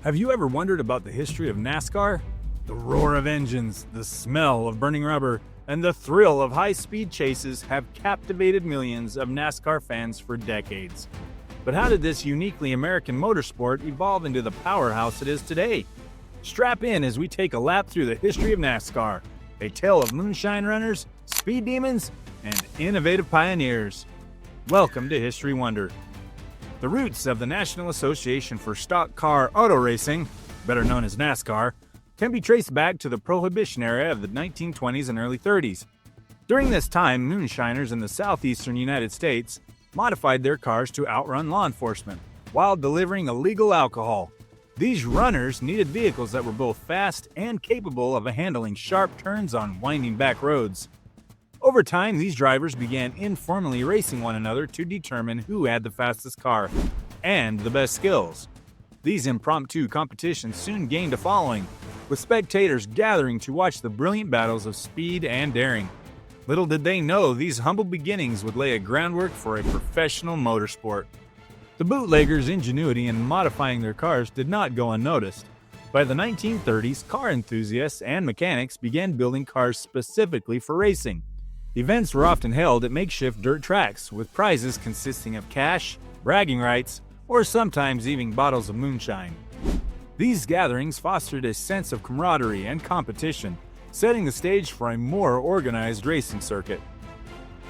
Have you ever wondered about the history of NASCAR? The roar of engines, the smell of burning rubber, and the thrill of high-speed chases have captivated millions of NASCAR fans for decades. But how did this uniquely American motorsport evolve into the powerhouse it is today? Strap in as we take a lap through the history of NASCAR, a tale of moonshine runners, speed demons, and innovative pioneers. Welcome to History Wonder. The roots of the National Association for Stock Car Auto Racing, better known as NASCAR, can be traced back to the Prohibition era of the 1920s and early 30s. During this time, moonshiners in the southeastern United States modified their cars to outrun law enforcement while delivering illegal alcohol. These runners needed vehicles that were both fast and capable of handling sharp turns on winding back roads. Over time, these drivers began informally racing one another to determine who had the fastest car and the best skills. These impromptu competitions soon gained a following, with spectators gathering to watch the brilliant battles of speed and daring. Little did they know these humble beginnings would lay a groundwork for a professional motorsport. The bootleggers' ingenuity in modifying their cars did not go unnoticed. By the 1930s, car enthusiasts and mechanics began building cars specifically for racing. Events were often held at makeshift dirt tracks, with prizes consisting of cash, bragging rights, or sometimes even bottles of moonshine. These gatherings fostered a sense of camaraderie and competition, setting the stage for a more organized racing circuit.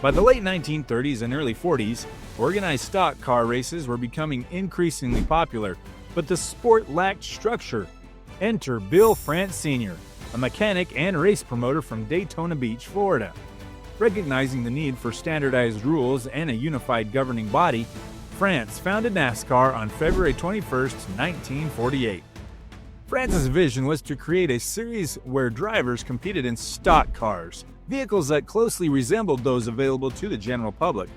By the late 1930s and early 40s, organized stock car races were becoming increasingly popular, but the sport lacked structure. Enter Bill France Sr., a mechanic and race promoter from Daytona Beach, Florida. Recognizing the need for standardized rules and a unified governing body, France founded NASCAR on February 21, 1948. France's vision was to create a series where drivers competed in stock cars, vehicles that closely resembled those available to the general public.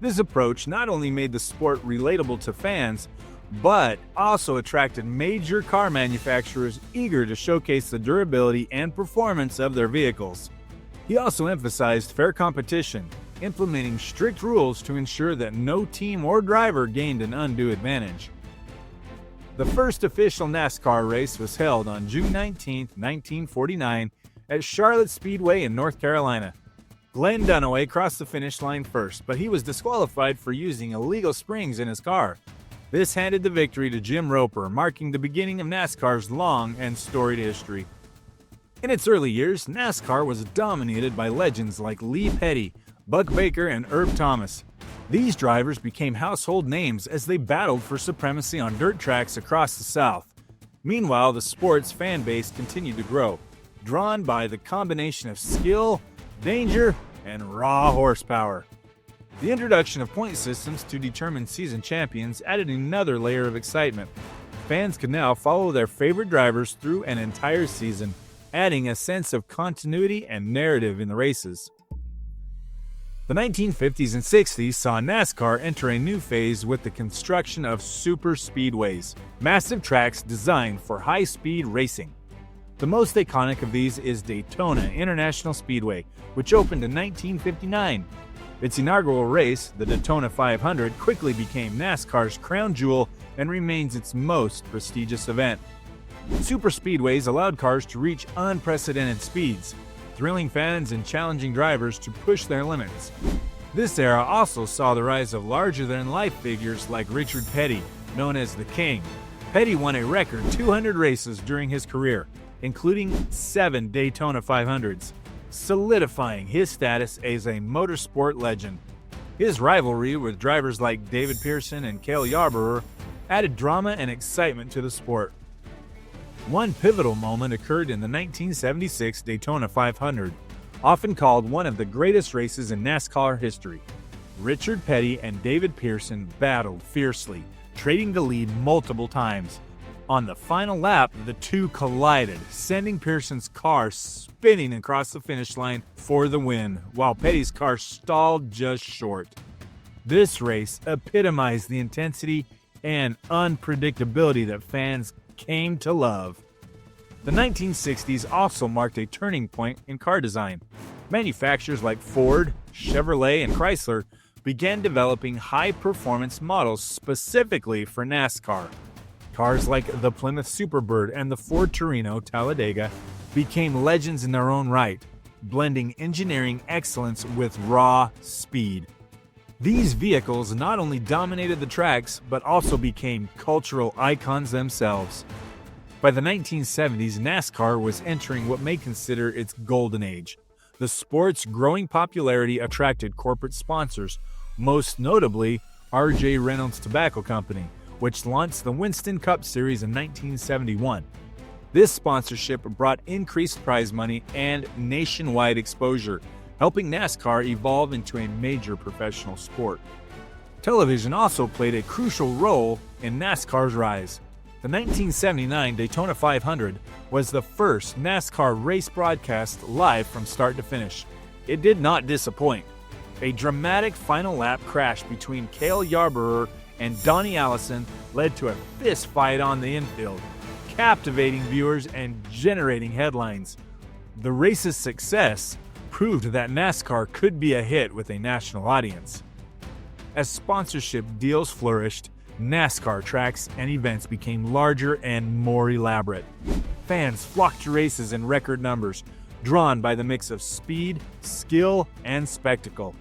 This approach not only made the sport relatable to fans, but also attracted major car manufacturers eager to showcase the durability and performance of their vehicles. He also emphasized fair competition, implementing strict rules to ensure that no team or driver gained an undue advantage. The first official NASCAR race was held on June 19, 1949, at Charlotte Speedway in North Carolina. Glenn Dunaway crossed the finish line first, but he was disqualified for using illegal springs in his car. This handed the victory to Jim Roper, marking the beginning of NASCAR's long and storied history. In its early years, NASCAR was dominated by legends like Lee Petty, Buck Baker, and Herb Thomas. These drivers became household names as they battled for supremacy on dirt tracks across the South. Meanwhile, the sport's fan base continued to grow, drawn by the combination of skill, danger, and raw horsepower. The introduction of point systems to determine season champions added another layer of excitement. Fans could now follow their favorite drivers through an entire season, adding a sense of continuity and narrative in the races. The 1950s and 60s saw NASCAR enter a new phase with the construction of super speedways, massive tracks designed for high-speed racing. The most iconic of these is Daytona International Speedway, which opened in 1959. Its inaugural race, the Daytona 500, quickly became NASCAR's crown jewel and remains its most prestigious event. Super speedways allowed cars to reach unprecedented speeds, thrilling fans and challenging drivers to push their limits. This era also saw the rise of larger-than-life figures like Richard Petty, known as the King. Petty won a record 200 races during his career, including 7 Daytona 500s, solidifying his status as a motorsport legend. His rivalry with drivers like David Pearson and Cale Yarborough added drama and excitement to the sport. One pivotal moment occurred in the 1976 Daytona 500, often called one of the greatest races in NASCAR history. Richard Petty and David Pearson battled fiercely, trading the lead multiple times. On the final lap, the two collided, sending Pearson's car spinning across the finish line for the win, while Petty's car stalled just short. This race epitomized the intensity and unpredictability that fans came to love. The 1960s also marked a turning point in car design. Manufacturers like Ford, Chevrolet, and Chrysler began developing high-performance models specifically for NASCAR. Cars like the Plymouth Superbird and the Ford Torino Talladega became legends in their own right, blending engineering excellence with raw speed. These vehicles not only dominated the tracks, but also became cultural icons themselves. By the 1970s, NASCAR was entering what may consider its golden age. The sport's growing popularity attracted corporate sponsors, most notably R.J. Reynolds Tobacco Company, which launched the Winston Cup Series in 1971. This sponsorship brought increased prize money and nationwide exposure, helping NASCAR evolve into a major professional sport. Television also played a crucial role in NASCAR's rise. The 1979 Daytona 500 was the first NASCAR race broadcast live from start to finish. It did not disappoint. A dramatic final lap crash between Cale Yarborough and Donnie Allison led to a fist fight on the infield, captivating viewers and generating headlines. The race's success proved that NASCAR could be a hit with a national audience. As sponsorship deals flourished, NASCAR tracks and events became larger and more elaborate. Fans flocked to races in record numbers, drawn by the mix of speed, skill, and spectacle.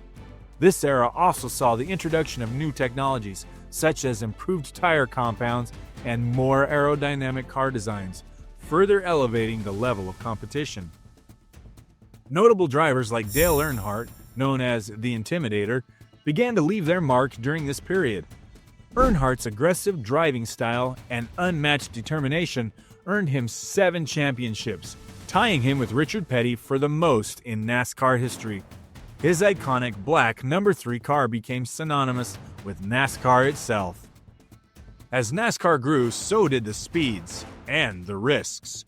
This era also saw the introduction of new technologies, such as improved tire compounds and more aerodynamic car designs, further elevating the level of competition. Notable drivers like Dale Earnhardt, known as the Intimidator, began to leave their mark during this period. Earnhardt's aggressive driving style and unmatched determination earned him 7 championships, tying him with Richard Petty for the most in NASCAR history. His iconic black number 3 car became synonymous with NASCAR itself. As NASCAR grew, so did the speeds and the risks.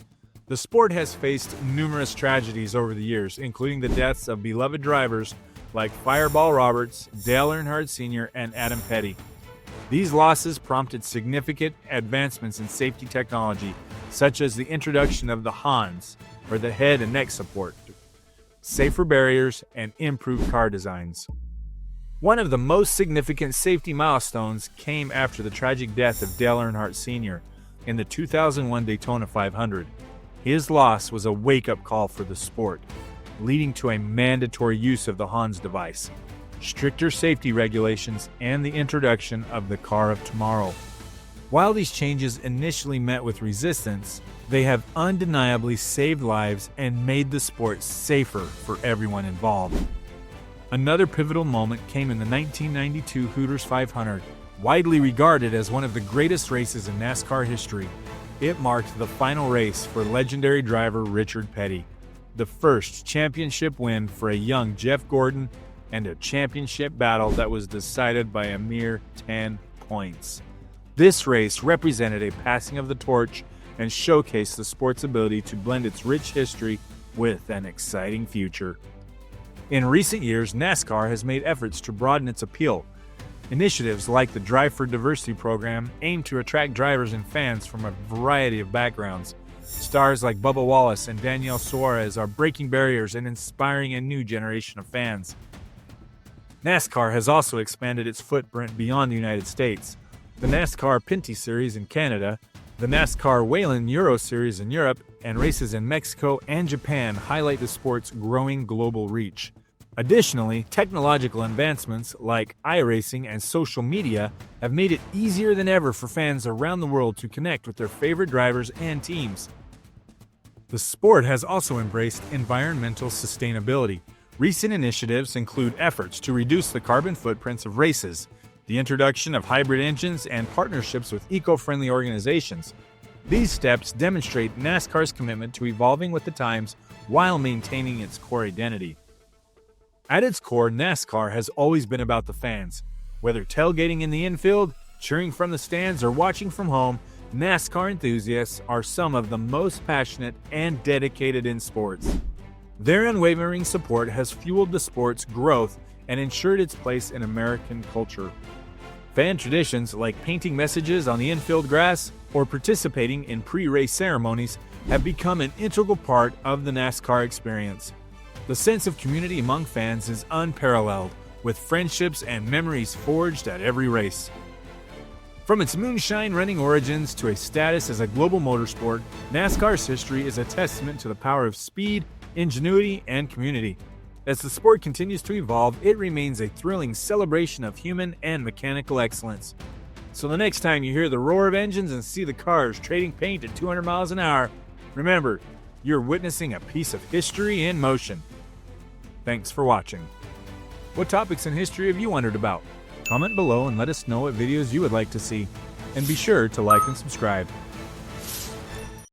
The sport has faced numerous tragedies over the years, including the deaths of beloved drivers like Fireball Roberts, Dale Earnhardt Sr., and Adam Petty. These losses prompted significant advancements in safety technology, such as the introduction of the HANS, or the head and neck support, safer barriers, and improved car designs. One of the most significant safety milestones came after the tragic death of Dale Earnhardt Sr. in the 2001 Daytona 500. His loss was a wake-up call for the sport, leading to a mandatory use of the HANS device, stricter safety regulations, and the introduction of the Car of Tomorrow. While these changes initially met with resistance, they have undeniably saved lives and made the sport safer for everyone involved. Another pivotal moment came in the 1992 Hooters 500, widely regarded as one of the greatest races in NASCAR history. It marked the final race for legendary driver Richard Petty, the first championship win for a young Jeff Gordon, and a championship battle that was decided by a mere 10 points. This race represented a passing of the torch and showcased the sport's ability to blend its rich history with an exciting future. In recent years, NASCAR has made efforts to broaden its appeal. Initiatives like the Drive for Diversity program aim to attract drivers and fans from a variety of backgrounds. Stars like Bubba Wallace and Danielle Suarez are breaking barriers and inspiring a new generation of fans. NASCAR has also expanded its footprint beyond the United States. The NASCAR Pinty Series in Canada, the NASCAR Whelen Euro Series in Europe, and races in Mexico and Japan highlight the sport's growing global reach. Additionally, technological advancements like iRacing and social media have made it easier than ever for fans around the world to connect with their favorite drivers and teams. The sport has also embraced environmental sustainability. Recent initiatives include efforts to reduce the carbon footprints of races, the introduction of hybrid engines, and partnerships with eco-friendly organizations. These steps demonstrate NASCAR's commitment to evolving with the times while maintaining its core identity. At its core, NASCAR has always been about the fans. Whether tailgating in the infield, cheering from the stands, or watching from home, NASCAR enthusiasts are some of the most passionate and dedicated in sports. Their unwavering support has fueled the sport's growth and ensured its place in American culture. Fan traditions like painting messages on the infield grass or participating in pre-race ceremonies have become an integral part of the NASCAR experience. The sense of community among fans is unparalleled, with friendships and memories forged at every race. From its moonshine running origins to a status as a global motorsport, NASCAR's history is a testament to the power of speed, ingenuity, and community. As the sport continues to evolve, it remains a thrilling celebration of human and mechanical excellence. So the next time you hear the roar of engines and see the cars trading paint at 200 miles an hour, remember, you're witnessing a piece of history in motion. Thanks for watching. What topics in history have you wondered about? Comment below and let us know what videos you would like to see. And be sure to like and subscribe.